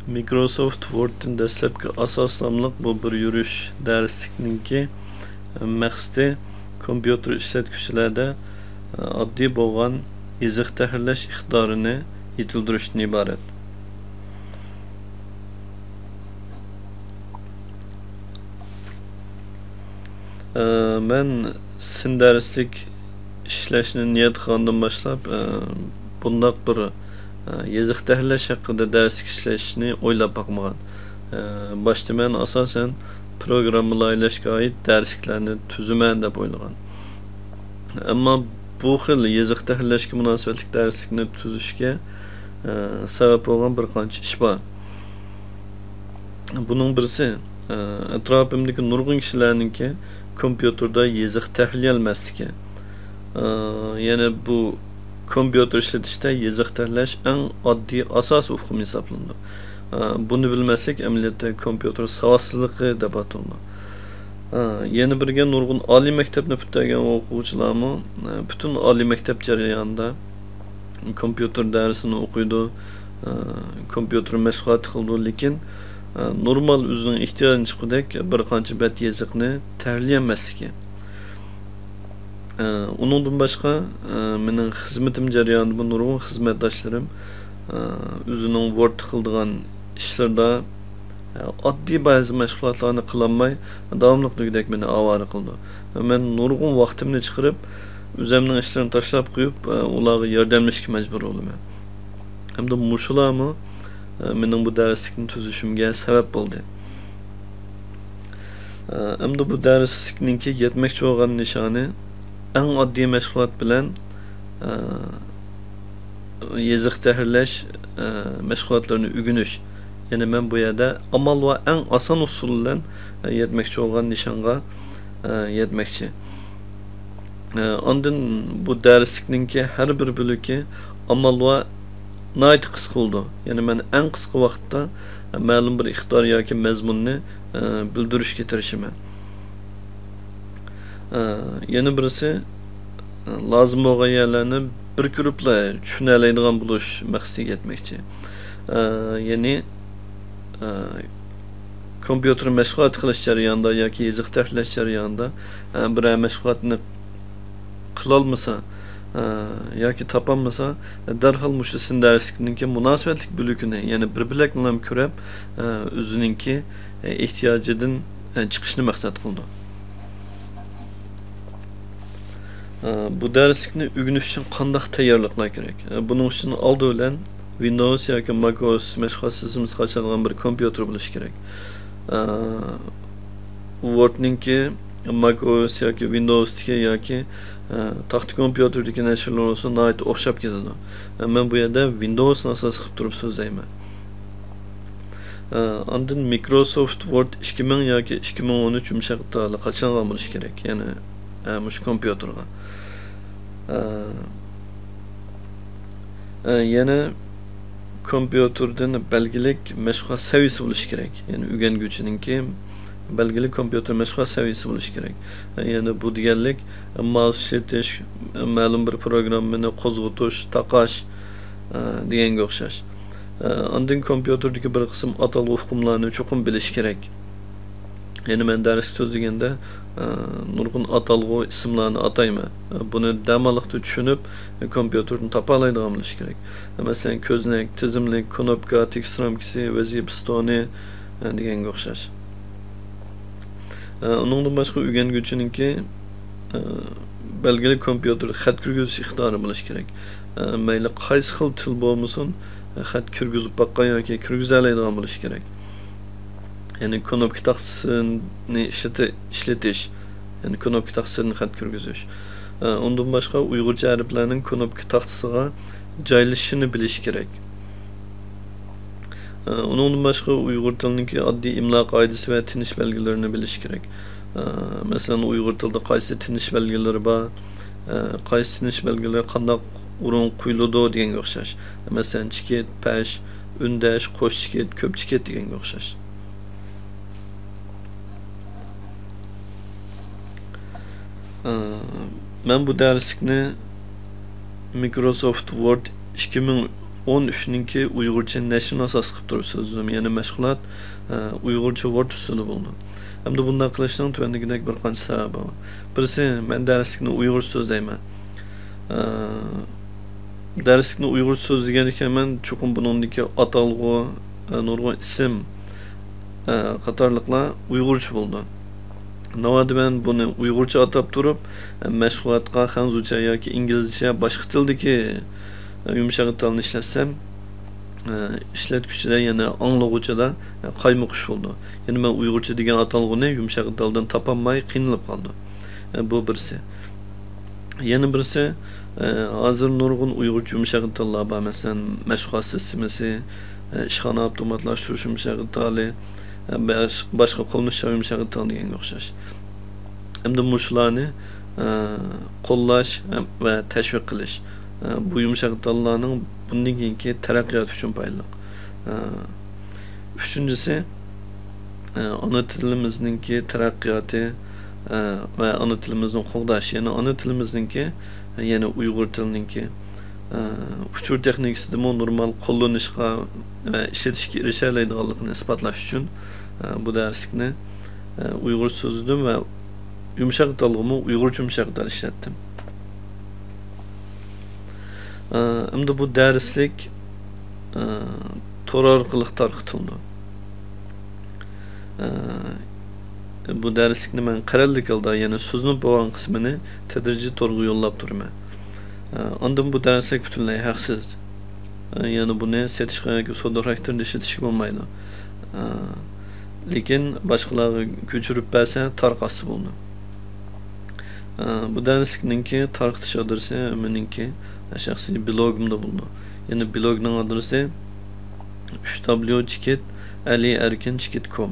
Microsoft Word'in dastlabki asoslamliq bu bir yurish darslikninki maqsadi kompyuter ishlatuvchilarda oddiy bo'lgan izoh tahrirlash iqtidorini yetildirishdan iborat. Men sin darslik ishlashni niyat qilgandan boshlab bundaq bir izoh tahrirlash haqida darslik ishlashni o'ylab boqmagan. Başta men asosan programmalashga oid darsliklarni tuzaman deb o'ylagan. Ammo bu xil izoh tahrirlashga munosabatli darslikni tuzishga sabab bo'lgan bir qancha ish bor. Buning birisi atrofimdagi nurg'un kishilarningki kompyuterda izoh tahrirlanmasligi. Yana bu kompyuter ishlatishda izoh tahrirlash eng oddiy asos uqum hisoblanadi. Bunu bilmaslik amaliyotda kompyuter savodsizligi deb ataladi. Yana birga nurg'un oliy maktabni bitirgan o'quvchilarmi butun oliy maktab jarayonida kompyuter darsini o'qiydi, kompyuter mashg'ulot qildi, lekin normal o'zining ehtiyojini chiqidek bir qancha bet yoziqni tahrirlanmasligi. Uningdan boshqa mening xizmatim jarayonida nurg'un xizmatdoshlarim o'zining Word qildigan ishlarda oddiy ba'zi mashg'ulotlarni qilolmay davomliqdek meni avora qildi. Men nurg'un vaqtimni chiqarib o'zimning ishlarini tashlab qo'yib ularga yordamlashga majbur bo'laman. Hamda mushularmi mening bu darslikni tuzishimga sabab bo'ldi. Hamda bu darslikninki yetmoqchi bo'lgan nishoni eng oddiy mashg'ulot bilan izoh tahrirlash mashg'ulotlarini o'rganish. Yani men bu yerda amal va eng oson usul bilan yetmoqchi bo'lgan nishonga yetmoqchi. Ondan bu darslikninki har bir bo'lagi amal va nihoyat qisqa bo'ldi. Yani men eng qisqa vaqtda ma'lum bir iqtidor yoki mazmunni bildirishga tirishaman. Yana birisi lozim bo'lgan yerlarni bir ko'ribla tushuna oladigan bo'lish maqsadiga yetmoqchi. Yani kompyuter mashg'ulot qilish jarayonida yoki izoh tahrirlash jarayonida bir mashg'ulotni qilolmasa yoki topolmasa darhol mushu sin darslikninki munosabatli bo'lugini, ya'ni bir bilak bilan ko'rib o'zininki ehtiyojidan chiqishni maqsad qildi. Bu darslikni o'rganish uchun qanday tayyorliklar kerak? Buning uchun oldi bilan Windows yoki macOS mashg'ulot tizimini qachongan bir kompyuter bo'lishi kerak. Wordninki macOS yoki Windows'dagi yoki taxt kompyuterdagi nashrlar olsa nihoyat o'xshab ketadi. Men bu yerda Windows'ni asos qilib turib so'zlayman. Ondan Microsoft Word 2000 yoki 2013 yumshoqda qachongan bo'lishi kerak, ya'ni mush kompyuterga. Yana kompyuterdan belgilik mashg'ulot saviyasi bo'lishi kerak. Ya'ni o'rganguvchininki belgilik kompyuter mashg'ulot saviyasi bo'lishi kerak. Ya'ni bu deganlik mouse ishlatish, ma'lum bir programmani qo'zg'atish, taqash deganga o'xshash. Ondan kompyuterdagi bir qism atalg'i uqumlarni cho'qim bilish kerak. Yani men ders so'zlaganda nurg'un atalg'i ismlarni atayman. Buni damaliqda tushunib kompyuterni topa oladigan bo'lish kerak. Masalan, ko'znak, tizimlik, knopka, tekst ramkasi, vazifa stoni deganga o'xshash. Uningdan boshqa o'rganguvchininki belgili kompyuter xat kirgizish iqtidori bo'lishi kerak. Mayli qaysi xil til bo'lmasin, xat kirgizib boqqan yoki kirgiza oladigan bo'lishi kerak. Yani knopka taqsini ishlatish, yani knopka taqsini xat kirgizish. Undan boshqa Uyg'urcha harflarning knopka taqsiga joylashishini bilish kerak. Undan boshqa Uyg'ur tilining oddiy imlo qoidasi va tinish belgilarini bilish kerak. Masalan, Uyg'ur tilida qaysi tinish belgilari bor, qaysi tinish belgilari qanday o'rin qo'yiladi deganga o'xshash. Masalan, chiket, pash, undash, qo'sh chiket, ko'p chiket deganga o'xshash. Men bu darslikni Microsoft Word 13'ninki Uygurcha neşrin asas qilib turib so'zladim. Ya'ni mashg'ulot Uygurcha Word usulida bo'ldi. Hamda bunday qilishning tuvandagidek bir qancha sababi bor. Birisi, men darslikni Uyg'ur so'zlayman. Darslikni Uyg'ur so'zlagan ekanman, cho'qim buningdagi atalg'u, nurg'un ism qatorliqlar Uyg'urcha bo'ldi. Navada ben bunu Uyg'urcha atab turib, mashg'ulotga xanzucha yoki inglizcha boshqa tildagi yumshoq tilni ishlatsam, ishlatuvchida yana anglag'uvchida qaymoqish bo'ldi. Ya'ni men Uyg'urcha degan atalg'uni yumshoq tildan topolmay qiynalib qoldi. Bu birisi. Yana birisi, hozir nurg'un Uyg'urcha yumshoq tillar bor. Masalan, mashg'ulot sistemasi, ishxona avtomatlashtirish yumshoq tili, başka qo'llanishlar yumshoq til deganga o'xshash. Hamda mushlarni qo'llash va tashviq qilish. Bu yumshoq tillarning bundan keyingi taraqqiyot uchun foydali. Uchinchisi, ona tilimizningki taraqqiyoti va ona tilimizni qo'g'dash. Ya'ni ona tilimizningki, ya'ni Uyg'ur tilininki uchur texnikasida normal qo'llanishga va ishlatishga erisha oladiganligini isbotlash uchun bu darslikni Uyg'ur so'zladim va yumshoq tilg'imi Uyg'urcha yumshoq til ishlatdim. Endi bu darslik tor orqali tarqatildi. Bu darslikni men qarorlik holda yana so'zning bo'lgan qismini tadrijiy to'g'ri yo'llab turaman. Ondan bu darslik butunlay haqsiz. Yani buni setishga yoki savdo xarakterida ishlatishga bo'lmaydi. Lekin boshqalarga ko'chirib bersa tarqasi bo'ldi. Bu darslikninki tarqitish adresi meningki shaxsiy blogimda bo'ldi. Yani blogning adresi www.alierkin.com